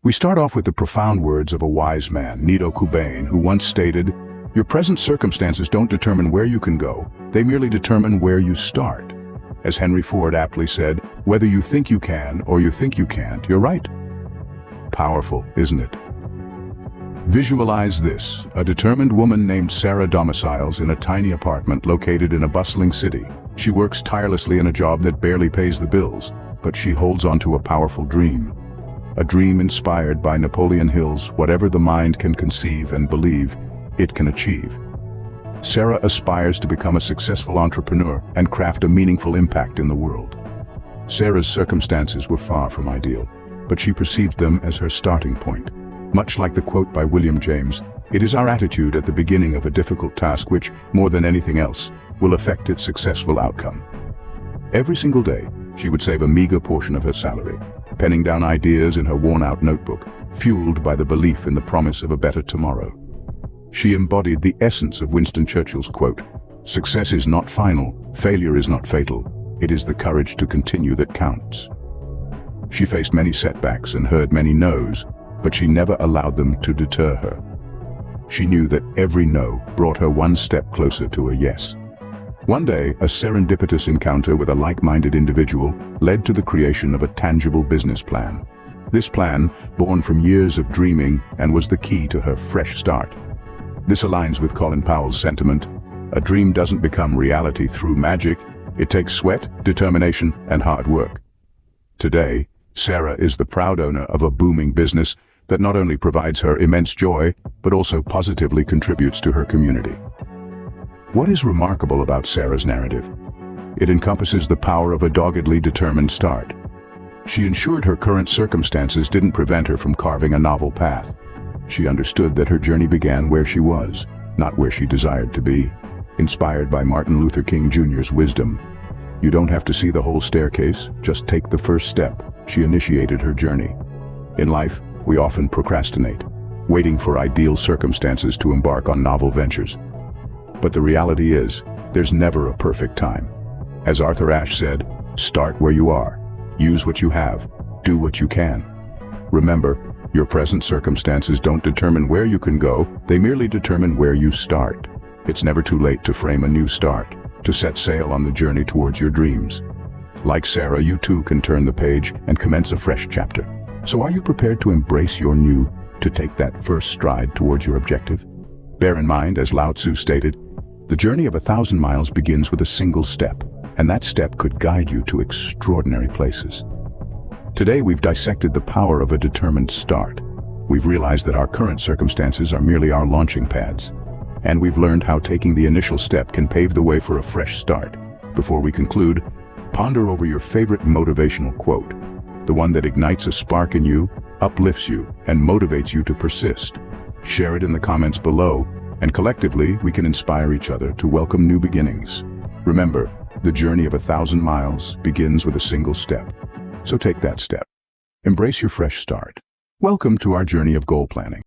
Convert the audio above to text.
We start off with the profound words of a wise man, Nido Qubein, who once stated, "Your present circumstances don't determine where you can go, they merely determine where you start." As Henry Ford aptly said, "Whether you think you can or you think you can't, you're right." Powerful, isn't it? Visualize this. A determined woman named Sarah domiciles in a tiny apartment located in a bustling city. She works tirelessly in a job that barely pays the bills, but she holds on to a powerful dream. A dream inspired by Napoleon Hill's "Whatever the mind can conceive and believe, it can achieve." Sarah aspires to become a successful entrepreneur and craft a meaningful impact in the world. Sarah's circumstances were far from ideal, but she perceived them as her starting point. Much like the quote by William James, "It is our attitude at the beginning of a difficult task which, more than anything else, will affect its successful outcome." Every single day, she would save a meager portion of her salary, penning down ideas in her worn-out notebook, fueled by the belief in the promise of a better tomorrow. She embodied the essence of Winston Churchill's quote, "Success is not final, failure is not fatal, it is the courage to continue that counts." She faced many setbacks and heard many no's, but she never allowed them to deter her. She knew that every no brought her one step closer to a yes. One day, a serendipitous encounter with a like-minded individual led to the creation of a tangible business plan. This plan, born from years of dreaming, and was the key to her fresh start. This aligns with Colin Powell's sentiment, "A dream doesn't become reality through magic, it takes sweat, determination, and hard work." Today, Sarah is the proud owner of a booming business that not only provides her immense joy, but also positively contributes to her community. What is remarkable about Sarah's narrative? It encompasses the power of a doggedly determined start. She ensured her current circumstances didn't prevent her from carving a novel path. She understood that her journey began where she was, not where she desired to be. Inspired by Martin Luther King Jr.'s wisdom, "You don't have to see the whole staircase, just take the first step," she initiated her journey. In life, we often procrastinate, waiting for ideal circumstances to embark on novel ventures. But the reality is, there's never a perfect time. As Arthur Ashe said, "Start where you are, use what you have, do what you can." Remember, your present circumstances don't determine where you can go, they merely determine where you start. It's never too late to frame a new start, to set sail on the journey towards your dreams. Like Sarah, you too can turn the page and commence a fresh chapter. So are you prepared to embrace your new, to take that first stride towards your objective? Bear in mind, as Lao Tzu stated, the journey of 1,000 miles begins with a single step, and that step could guide you to extraordinary places. Today we've dissected the power of a determined start. We've realized that our current circumstances are merely our launching pads. And we've learned how taking the initial step can pave the way for a fresh start. Before we conclude, ponder over your favorite motivational quote, the one that ignites a spark in you, uplifts you, and motivates you to persist. Share it in the comments below, and collectively we can inspire each other to welcome new beginnings. Remember, the journey of 1,000 miles begins with a single step. So take that step. Embrace your fresh start. Welcome to our journey of goal planning.